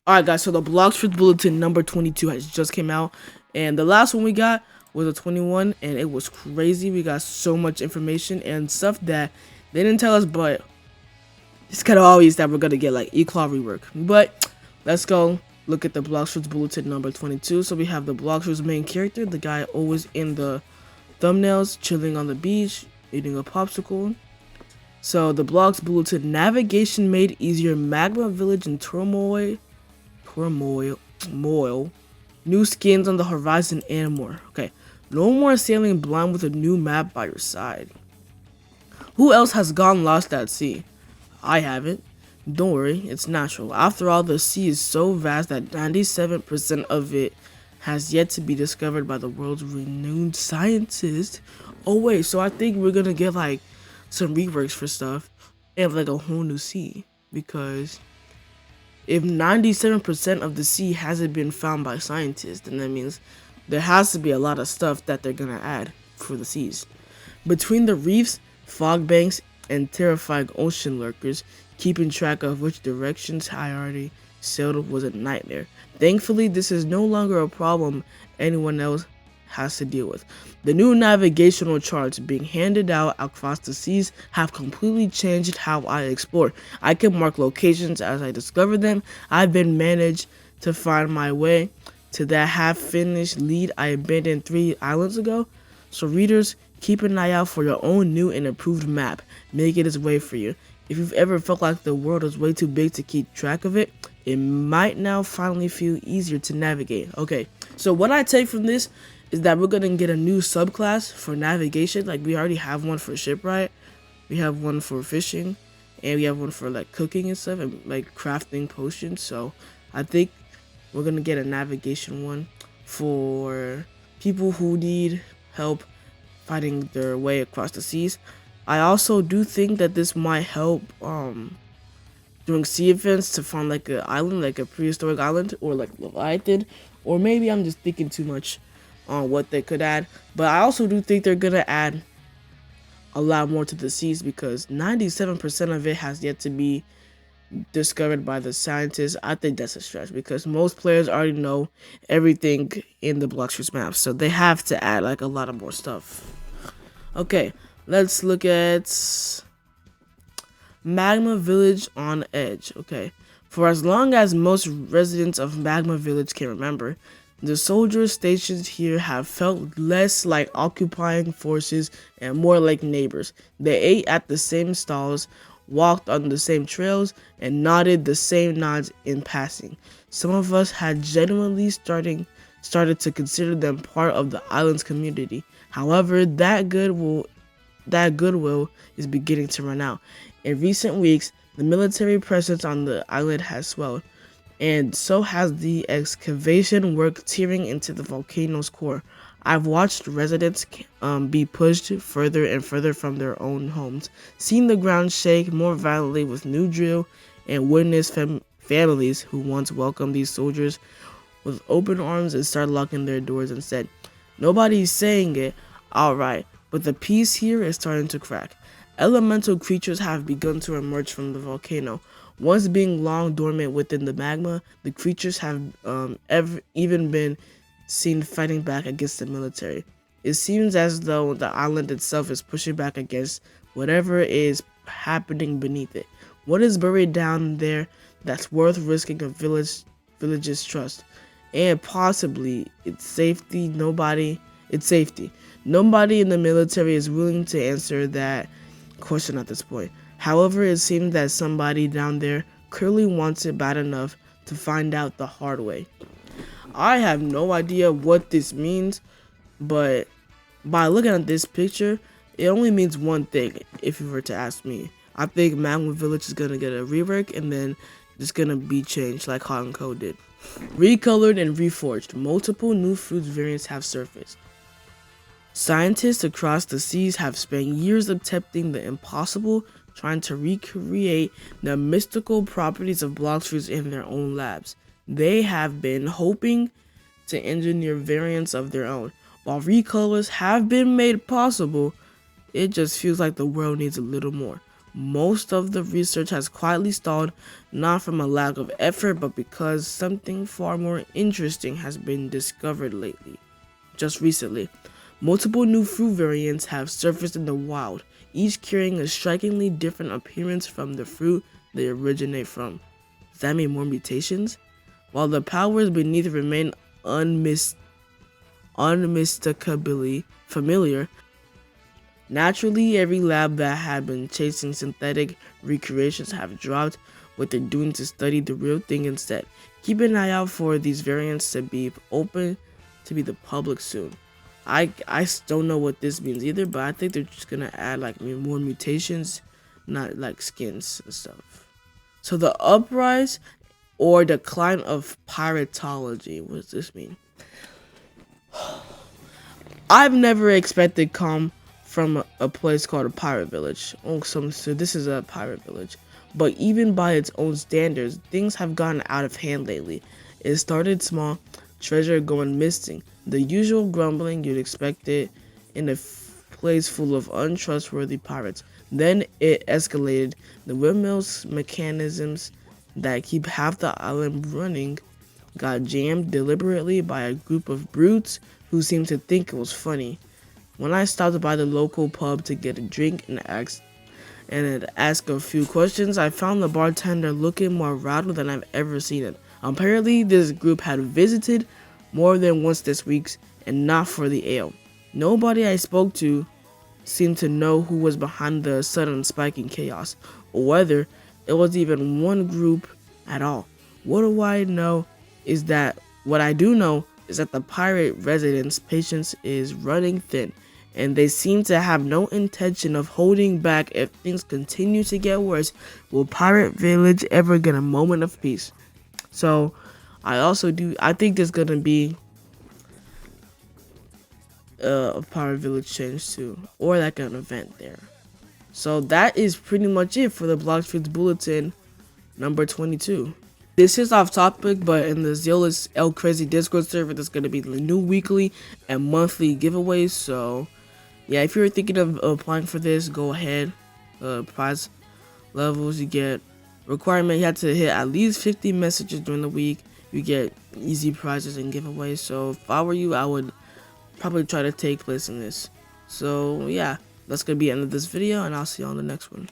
Alright guys, so the Blox Fruits bulletin number 22 has just came out, and the last one we got was a 21, and it was crazy. We got so much information and stuff that they didn't tell us, but it's kind of obvious that we're gonna get like Eclaw rework. But let's go look at the Blox Fruits bulletin number 22. So we have the Blox Fruits main character, the guy always in the thumbnails, chilling on the beach, eating a popsicle. So the Blox bulletin: navigation made easier, magma village in turmoil, new skins on the horizon, and more. Okay, no more sailing blind with a new map by your side. Who else has gone lost at sea? I haven't. Don't worry, it's natural. After all, the sea is so vast that 97% of it has yet to be discovered by the world's renowned scientists. Oh wait, so I think we're gonna get like some reworks for stuff and like a whole new sea, because if 97% of the sea hasn't been found by scientists, then that means there has to be a lot of stuff that they're gonna add for the seas. Between the reefs, fog banks, and terrifying ocean lurkers, keeping track of which directions I already sailed was a nightmare. Thankfully, this is no longer a problem anyone else has to deal with. The new navigational charts being handed out across the seas have completely changed how I explore. I can mark locations as I discover them. I've been managed to find my way to that half-finished lead I abandoned 3 islands ago. So readers, keep an eye out for your own new and improved map. Make it its way for you. If you've ever felt like the world is way too big to keep track of it, it might now finally feel easier to navigate. Okay, so what I take from this is that we're gonna get a new subclass for navigation. Like, we already have one for shipwright, we have one for fishing, and we have one for like cooking and stuff, and like crafting potions. So I think we're gonna get a navigation one for people who need help fighting their way across the seas. I also do think that this might help during sea events to find like an island, like a prehistoric island, or like Leviathan, or maybe I'm just thinking too much on what they could add. But I also do think they're gonna add a lot more to the seas, because 97% of it has yet to be discovered by the scientists. I think that's a stretch, because most players already know everything in the Blox Fruits map, so they have to add like a lot of more stuff. Okay, let's look at Magma Village on Edge. Okay, for as long as most residents of Magma Village can remember, the soldiers stationed here have felt less like occupying forces and more like neighbors. They ate at the same stalls, walked on the same trails, and nodded the same nods in passing. Some of us had genuinely started to consider them part of the island's community. However, that goodwill is beginning to run out. In recent weeks, the military presence on the island has swelled, and so has the excavation work tearing into the volcano's core. I've watched residents be pushed further and further from their own homes, seen the ground shake more violently with new drill, and witnessed families who once welcomed these soldiers with open arms and started locking their doors and said, "Nobody's saying it, alright, but the peace here is starting to crack." Elemental creatures have begun to emerge from the volcano. Once being long dormant within the magma, the creatures have even been seen fighting back against the military. It seems as though the island itself is pushing back against whatever is happening beneath it. What is buried down there that's worth risking a village's trust? And possibly its safety. Nobody in the military is willing to answer that question at this point. However, it seems that somebody down there clearly wants it bad enough to find out the hard way. I have no idea what this means, but by looking at this picture, it only means one thing. If you were to ask me, I think Magma Village is gonna get a rework, and then it's gonna be changed like Hot and Cold did. Recolored and reforged, multiple new fruits variants have surfaced. Scientists across the seas have spent years attempting the impossible, trying to recreate the mystical properties of Blox Fruits in their own labs. They have been hoping to engineer variants of their own. While recolors have been made possible, it just feels like the world needs a little more. Most of the research has quietly stalled, not from a lack of effort, but because something far more interesting has been discovered just recently. Multiple new fruit variants have surfaced in the wild, each carrying a strikingly different appearance from the fruit they originate from. Does that mean more mutations? While the powers beneath remain unmistakably familiar, naturally every lab that had been chasing synthetic recreations have dropped what they're doing to study the real thing instead. Keep an eye out for these variants to be open to be the public soon. I don't know what this means either, but I think they're just gonna add like more mutations, not like skins and stuff. So the uprise or decline of piratology. What does this mean? I've never expected come from a place called a pirate village. Oh, so this is a pirate village. But even by its own standards, things have gotten out of hand lately. It started small, treasure going missing, the usual grumbling you'd expect it in a place full of untrustworthy pirates. Then it escalated. The windmills mechanisms that keep half the island running got jammed deliberately by a group of brutes who seemed to think it was funny. When I stopped by the local pub to get a drink and ask a few questions, I found the bartender looking more rattled than I've ever seen it. Apparently, this group had visited more than once this week, and not for the ale. Nobody I spoke to seemed to know who was behind the sudden spike in chaos, or whether it was even one group at all. What I do know is that the pirate residents' patience is running thin, and they seem to have no intention of holding back if things continue to get worse. Will Pirate Village ever get a moment of peace? So, I think there's gonna be a Pirate Village change too, or like an event there. So that is pretty much it for the Blox Fruits bulletin number 22. This is off topic, but in the Zealous El Crazy Discord server, there's going to be new weekly and monthly giveaways. So, yeah, if you're thinking of applying for this, go ahead. Prize levels you get. Requirement, you have to hit at least 50 messages during the week. You get easy prizes and giveaways. So, if I were you, I would probably try to take place in this. So, yeah, that's going to be the end of this video, and I'll see you on the next one.